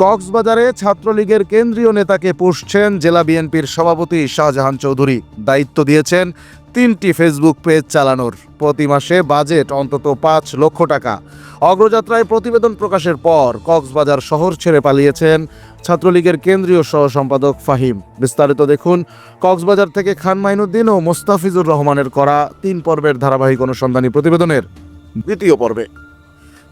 কক্সবাজারে ছাত্রলীগের কেন্দ্রীয় নেতাকে পুষছেন জেলা বিএনপির সভাপতি শাহজাহান চৌধুরী। দায়িত্ব দিয়েছেন 3টি ফেসবুক পেজ চালানোর, প্রতি মাসে বাজেট অন্তত 5 লক্ষ টাকা। অগ্রযাত্রায় প্রতিবেদন প্রকাশের পর কক্সবাজার শহর ছেড়ে পালিয়েছেন ছাত্রলীগের কেন্দ্রীয় সহ সম্পাদক ফাহিম। বিস্তারিত দেখুন কক্সবাজার থেকে খান মাইনুদ্দিন ও মোস্তাফিজুর রহমানের করা 3 পর্বের ধারাবাহিক অনুসন্ধানী প্রতিবেদনের দ্বিতীয় পর্বে।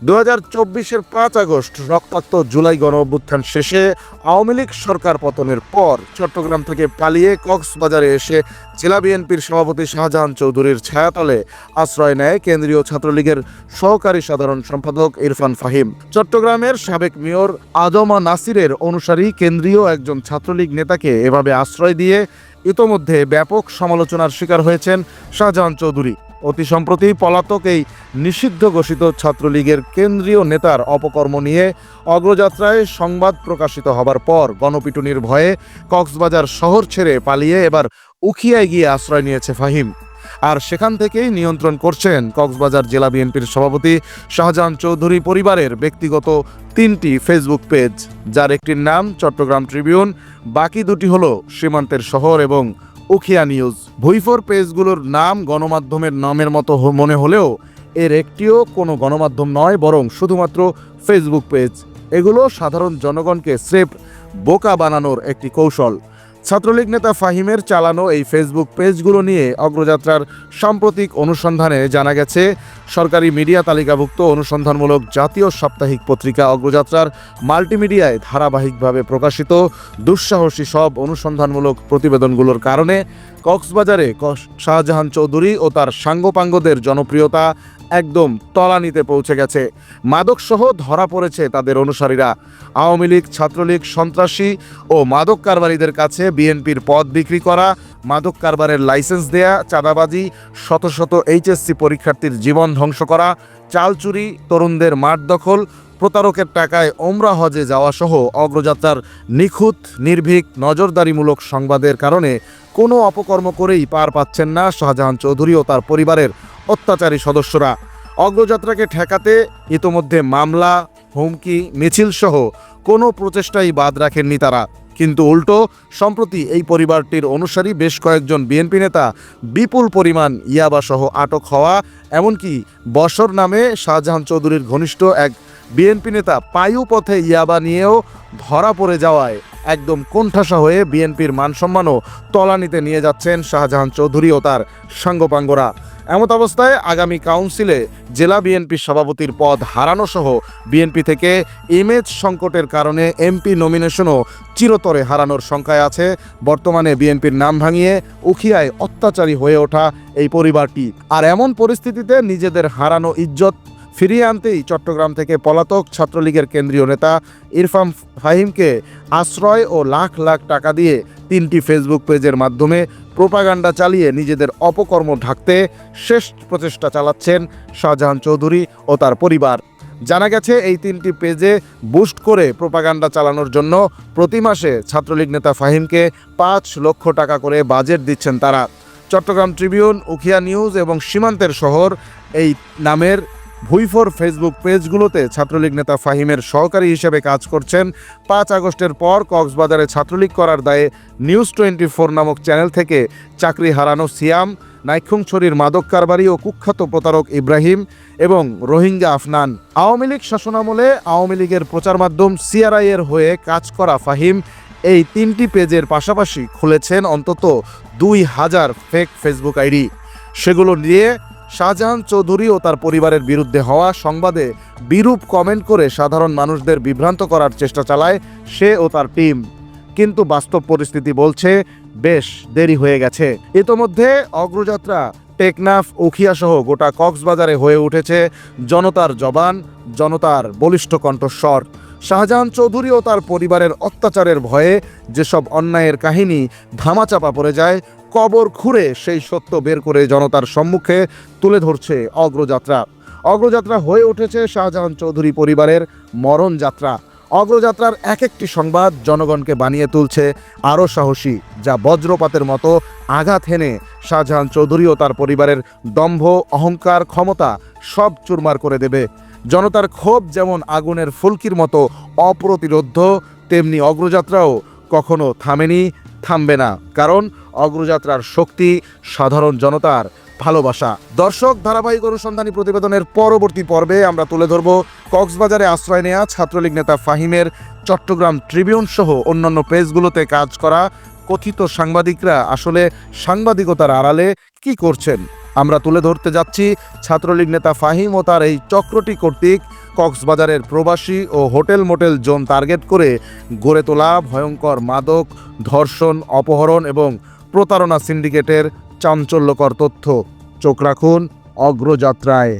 2024-এর 5 আগস্ট রক্তাক্ত জুলাই গণঅভ্যুত্থান শেষে আওয়ামী লীগ সরকার পতনের পর চট্টগ্রাম থেকে পালিয়ে কক্সবাজারে এসে জেলা বিএনপির সভাপতি শাহজাহান চৌধুরীর ছায়াতলে আশ্রয় নেয় কেন্দ্রীয় ছাত্রলীগের সহকারী সাধারণ সম্পাদক ইরফান ফাহিম। চট্টগ্রামের সাবেক মেয়র আজমা নাসিরের অনুসারী কেন্দ্রীয় একজন ছাত্রলীগ নেতাকে এভাবে আশ্রয় দিয়ে ইতোমধ্যে ব্যাপক সমালোচনার শিকার হয়েছেন শাহজাহান চৌধুরী। অতি সম্প্রতি পলাতক এই নিষিদ্ধ ঘোষিত ছাত্রলীগের কেন্দ্রীয় নেতার অপকর্ম নিয়ে অগ্রযাত্রায় সংবাদ প্রকাশিত হবার পর গণপিটুনির ভয়ে কক্সবাজার শহর ছেড়ে পালিয়ে এবার উখিয়ায় গিয়ে আশ্রয় নিয়েছে ফাহিম। আর সেখান থেকেই নিয়ন্ত্রণ করছেন কক্সবাজার জেলা বিএনপির সভাপতি শাহজাহান চৌধুরী পরিবারের ব্যক্তিগত 3টি ফেসবুক পেজ, যার একটির নাম চট্টগ্রাম ট্রিবিউন, বাকি দুটি হলো সীমান্তের শহর এবং উখিয়া নিউজ। ভুইফোর পেজগুলোর নাম গণমাধ্যমের নামের মতো মনে হলেও এর একটিও কোনো গণমাধ্যম নয়, বরং শুধুমাত্র ফেসবুক পেজ। এগুলো সাধারণ জনগণকে স্রেফ বোকা বানানোর একটি কৌশল। ছাত্রলীগ নেতা ফাহিমের চালানো এই ফেসবুক পেজগুলো নিয়ে অগ্রযাত্রার সাম্প্রতিক অনুসন্ধানে জানা গেছে, সরকারি মিডিয়া তালিকাভুক্ত অনুসন্ধানমূলক জাতীয় সাপ্তাহিক পত্রিকা অগ্রযাত্রার মাল্টিমিডিয়ায় ধারাবাহিকভাবে প্রকাশিত দুঃসাহসী সব অনুসন্ধানমূলক প্রতিবেদনগুলোর কারণে কক্সবাজারে শাহজাহান চৌধুরী ও তার সাঙ্গপাঙ্গদের জনপ্রিয়তা একদম তলানিতে পৌঁছে গেছে। মাদকসহ ধরা পড়েছে তাদের অনুসারীরা। আওয়ামী লীগ, ছাত্রলীগ, সন্ত্রাসী ও মাদক কারবারিদের কাছে বিএনপির পদ বিক্রি করা, মাদক কারবারের লাইসেন্স দেয়া, চাঁদাবাজি, শত শত এইচএসসি পরীক্ষার্থীর জীবন ধ্বংস করা, চাল চুরি, তরুণদের মাঠ দখল, প্রতারকের টাকায় ওমরা হজে যাওয়া সহ অগ্রযাত্রার নিখুঁত, নির্ভীক, নজরদারিমূলক সংবাদের কারণে কোনো অপকর্ম করেই পার পাচ্ছেন না শাহজাহান চৌধুরী ও তার পরিবারের অত্যাচারী সদস্যরা। অগ্রযাত্রাকে ঠেকাতে ইতোমধ্যে মামলা, হুমকি, মিছিল সহ কোনো প্রচেষ্টাই বাদ রাখেননি তারা। কিন্তু উল্টো সম্প্রতি এই পরিবারটির অনুসারী বেশ কয়েকজন বিএনপি নেতা বিপুল পরিমাণ ইয়াবা সহ আটক হওয়া, এমনকি বশর নামে শাহজাহান চৌধুরীর ঘনিষ্ঠ এক বিএনপি নেতা পায়ু পথে ইয়াবা নিয়েও ধরা পড়ে যাওয়ায় একদম কোণঠাসা হয়ে বিএনপির মানসম্মানও তলানিতে নিয়ে যাচ্ছেন শাহজাহান চৌধুরী ও তার সাঙ্গপাঙ্গরা। এমত অবস্থায় আগামী কাউন্সিলে জেলা বিএনপি সভাপতির পদ হারানো সহ বিএনপি থেকে ইমেজ সংকটের কারণে এমপি নমিনেশনও চিরতরে হারানোর শঙ্কায় আছে বর্তমানে বিএনপির নাম ভাঙিয়ে উখিয়ায় অত্যাচারী হয়ে ওঠা এই পরিবারটি। আর এমন পরিস্থিতিতে নিজেদের হারানো ইজ্জত ফিরিয়ে আনতেই চট্টগ্রাম থেকে পলাতক ছাত্রলীগের কেন্দ্রীয় নেতা ইরফান ফাহিমকে আশ্রয় ও লাখ লাখ টাকা দিয়ে 3টি ফেসবুক পেজের মাধ্যমে প্রোপাগান্ডা চালিয়ে নিজেদের অপকর্ম ঢাকতে শেষ প্রচেষ্টা চালাচ্ছেন শাহজাহান চৌধুরী ও তার পরিবার। জানা গেছে এই 3টি পেজে বুস্ট করে প্রোপাগান্ডা চালানোর জন্য প্রতি মাসে ছাত্রলীগ নেতা ফাহিমকে 5 লক্ষ টাকা করে বাজেট দিচ্ছেন তারা। চট্টগ্রাম ট্রিবিউন, উখিয়া নিউজ এবং সীমান্তের শহর এই নামের ভুইফোর ফেসবুক পেজগুলোতে ছাত্রলীগ নেতা ফাহিমের সহকারী হিসেবে কাজ করছেন। 5 আগস্টের পর কক্সবাজারে ছাত্রলীগ করার দায়ে নিউজ 24 নামক চ্যানেল থেকে চাকরি হারানো সিয়াম, নাইক্ষুংছড়ির মাদক কারবারি ও কুখ্যাত প্রতারক ইব্রাহিম এবং রোহিঙ্গা আফনান। আওয়ামী লীগ শাসনামলে আওয়ামী লীগের প্রচার মাধ্যম সিআরআই এর হয়ে কাজ করা ফাহিম এই 3টি পেজের পাশাপাশি খুলেছেন অন্তত 2000 ফেক ফেসবুক আইডি। সেগুলো নিয়ে শাহজাহান চৌধুরী ও তার পরিবারের বিরুদ্ধে হওয়া সংবাদে বিরূপ কমেন্ট করে সাধারণ মানুষদের বিভ্রান্ত করার চেষ্টা চালায় সে ও তার টিম। কিন্তু বাস্তব পরিস্থিতি বলছে বেশ দেরি হয়ে গেছে। ইতোমধ্যে অগ্রযাত্রা টেকনাফ, উখিয়া সহ গোটা কক্সবাজারে হয়ে উঠেছে জনতার জবান, জনতার বলিষ্ঠ কণ্ঠস্বর। শাহজাহান চৌধুরী ও তার পরিবারের অত্যাচারের ভয়ে যেসব অন্যায়ের কাহিনী ধামাচাপা পড়ে যায়, কবর খুঁড়ে সেই সত্য বের করে জনতার সম্মুখে তুলে ধরছে অগ্রযাত্রা। অগ্রযাত্রা হয়ে উঠেছে শাহজাহান চৌধুরী পরিবারের মরণ যাত্রা। অগ্রযাত্রার এক একটি সংবাদ জনগণকে বানিয়ে তুলছে আরও সাহসী, যা বজ্রপাতের মতো আঘাত হেনে শাহজাহান চৌধুরী ও তার পরিবারের দম্ভ, অহংকার, ক্ষমতা সব চুরমার করে দেবে। জনতার ক্ষোভ যেমন আগুনের ফুলকির মতো অপ্রতিরোধ্য, তেমনি অগ্রযাত্রাও কখনো থামেনি, থামবে না। কারণ অগ্রযাত্রার শক্তি সাধারণ জনতার ভালোবাসা। দর্শক, ধারাবাহিক অনুসন্ধানী প্রতিবেদনের পরবর্তী পর্বে আমরা তুলে ধরব কক্সবাজারে আশ্রয় নেয়া ছাত্রলীগ নেতা ফাহিমের চট্টগ্রাম ট্রিবিউন সহ অন্যান্য প্রেসগুলোতে কাজ করা কথিত সাংবাদিকরা আসলে সাংবাদিকতার আড়ালে কি করছেন। আমরা তুলে ধরতে যাচ্ছি ছাত্রলীগ নেতা ফাহিম ও তার এই চক্রটি কর্তৃক কক্সবাজারের প্রবাসী ও হোটেল মোটেল জোন টার্গেট করে গড়ে তোলা ভয়ঙ্কর মাদক, ধর্ষণ, অপহরণ এবং প্রতারণা সিন্ডিকেটের চাঞ্চল্যকর তথ্য। চোখ রাখুন অগ্রযাত্রায়।